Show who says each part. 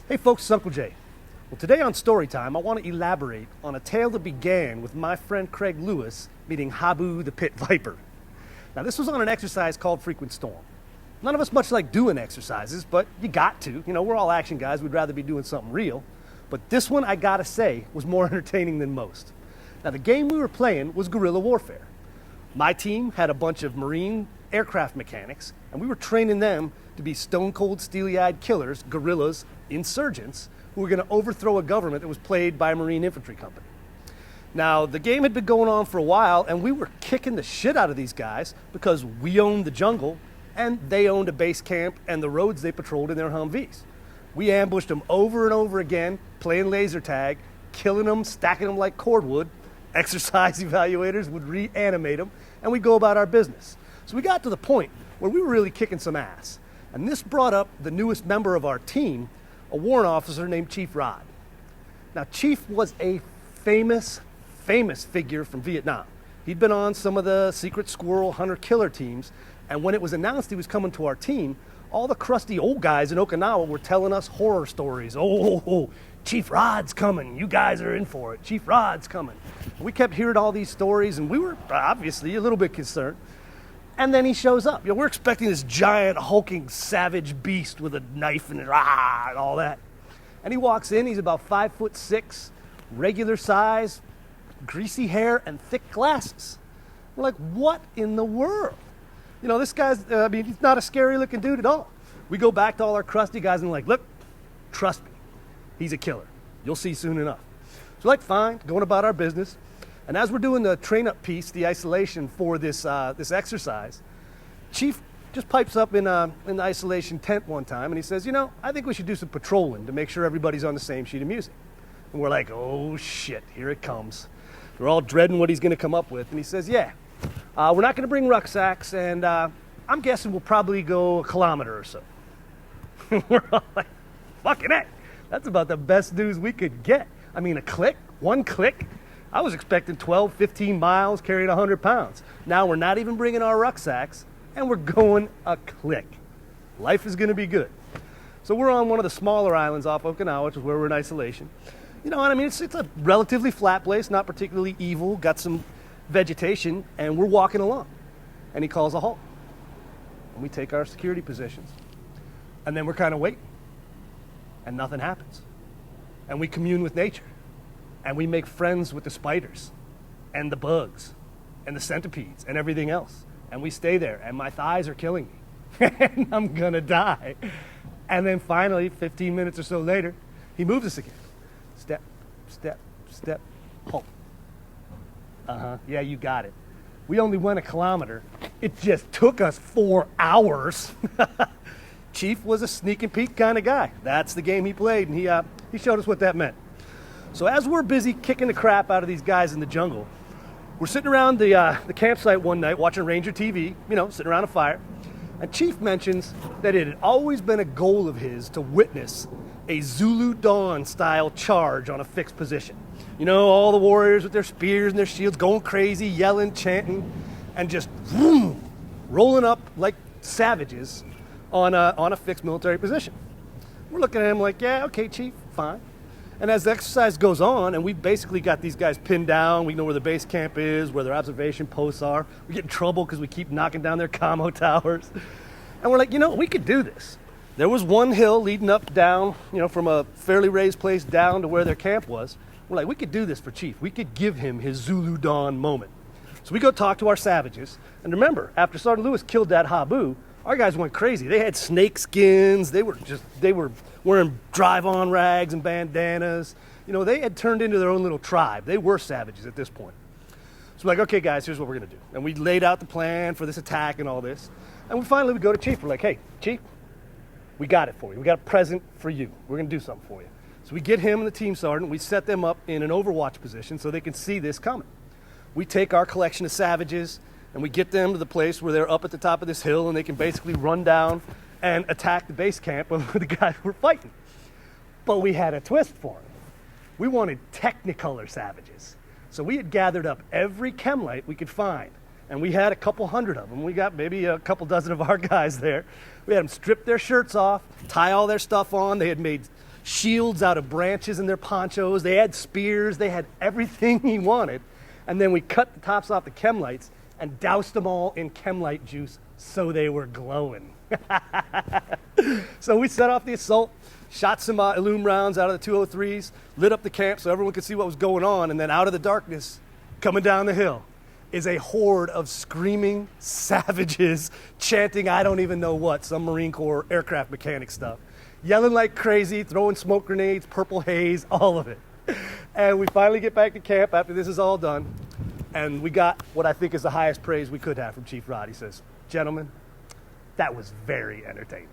Speaker 1: Hey folks, it's Uncle Jay. Well, today on Storytime, I want to elaborate on a tale that began with my friend Craig Lewis meeting Habu the pit viper. Now, this was on an exercise called Frequent Storm. None of us much like doing exercises, but you got to. You know, we're all action guys. We'd rather be doing something real. But this one, I gotta say, was more entertaining than most. Now, the game we were playing was guerrilla warfare. My team had a bunch of Marine aircraft mechanics, and we were training them to be stone-cold, steely-eyed killers, guerrillas, insurgents, who were going to overthrow a government that was played by a Marine infantry company. Now, the game had been going on for a while, and we were kicking the shit out of these guys because we owned the jungle, and they owned a base camp and the roads they patrolled in their Humvees. We ambushed them over and over again, playing laser tag, killing them, stacking them like cordwood. Exercise evaluators would reanimate them, and we'd go about our business. So we got to the point where we were really kicking some ass. And this brought up the newest member of our team, a warrant officer named Chief Rod. Now, Chief was a famous figure from Vietnam. He'd been on some of the secret squirrel hunter-killer teams, and when it was announced he was coming to our team, all the crusty old guys in Okinawa were telling us horror stories. Oh, Chief Rod's coming. You guys are in for it. Chief Rod's coming. We kept hearing all these stories, and we were obviously a little bit concerned. And then he shows up. You know, we're expecting this giant, hulking, savage beast with a knife and all that. And he walks in. He's about 5'6", regular size, greasy hair, and thick glasses. We're like, what in the world? You know, this guy's, he's not a scary-looking dude at all. We go back to all our crusty guys and we're like, look, trust me, he's a killer. You'll see soon enough. So we're like, fine, going about our business. And as we're doing the train-up piece, the isolation for this exercise, Chief just pipes up in the isolation tent one time, and he says, you know, I think we should do some patrolling to make sure everybody's on the same sheet of music. And we're like, oh, shit, here it comes. We're all dreading what he's going to come up with. And he says, yeah, we're not going to bring rucksacks, and I'm guessing we'll probably go a kilometer or so. We're all like, fucking heck, that's about the best news we could get. I mean, one click. I was expecting 12, 15 miles carrying 100 pounds. Now we're not even bringing our rucksacks, and we're going a click. Life is going to be good. So we're on one of the smaller islands off Okinawa, which is where we're in isolation. You know what I mean? It's a relatively flat place, not particularly evil, got some vegetation, and we're walking along. And he calls a halt. And we take our security positions. And then we're kind of waiting. And nothing happens. And we commune with nature. And we make friends with the spiders and the bugs and the centipedes and everything else. And we stay there, and my thighs are killing me. And I'm gonna die. And then finally, 15 minutes or so later, he moves us again. Step, step, step, halt. Yeah, you got it. We only went a kilometer. It just took us 4 hours. Chief was a sneak and peek kind of guy. That's the game he played, and he showed us what that meant. So as we're busy kicking the crap out of these guys in the jungle, we're sitting around the campsite one night watching Ranger TV, you know, sitting around a fire, and Chief mentions that it had always been a goal of his to witness a Zulu Dawn style charge on a fixed position. You know, all the warriors with their spears and their shields going crazy, yelling, chanting, and just vroom, rolling up like savages on a fixed military position. We're looking at him like, yeah, okay, Chief, fine. And as the exercise goes on, and we basically got these guys pinned down, we know where the base camp is, where their observation posts are. We get in trouble because we keep knocking down their commo towers. And we're like, you know, we could do this. There was one hill leading up, down, you know, from a fairly raised place down to where their camp was. We're like, we could do this for Chief. We could give him his Zulu Dawn moment. So we go talk to our savages. And remember, after Sergeant Lewis killed that Habu, our guys went crazy. They had snake skins. They were wearing drive-on rags and bandanas. You know, they had turned into their own little tribe. They were savages at this point. So we're like, okay, guys, here's what we're going to do. And we laid out the plan for this attack and all this. And we go to Chief. We're like, hey, Chief, we got it for you. We got a present for you. We're going to do something for you. So we get him and the team sergeant. We set them up in an overwatch position so they can see this coming. We take our collection of savages, and we get them to the place where they're up at the top of this hill, and they can basically run down and attack the base camp of the guys we're fighting. But we had a twist for them. We wanted Technicolor savages. So we had gathered up every chemlight we could find, and we had a couple hundred of them. We got maybe a couple dozen of our guys there. We had them strip their shirts off, tie all their stuff on. They had made shields out of branches in their ponchos. They had spears. They had everything he wanted. And then we cut the tops off the chem lights and doused them all in chem light juice so they were glowing. So we set off the assault, shot some Illume rounds out of the 203s, lit up the camp so everyone could see what was going on, and then out of the darkness, coming down the hill, is a horde of screaming savages chanting I don't even know what, some Marine Corps aircraft mechanic stuff. Yelling like crazy, throwing smoke grenades, purple haze, all of it. And we finally get back to camp after this is all done, and we got what I think is the highest praise we could have from Chief Rod. He says, "Gentlemen, that was very entertaining."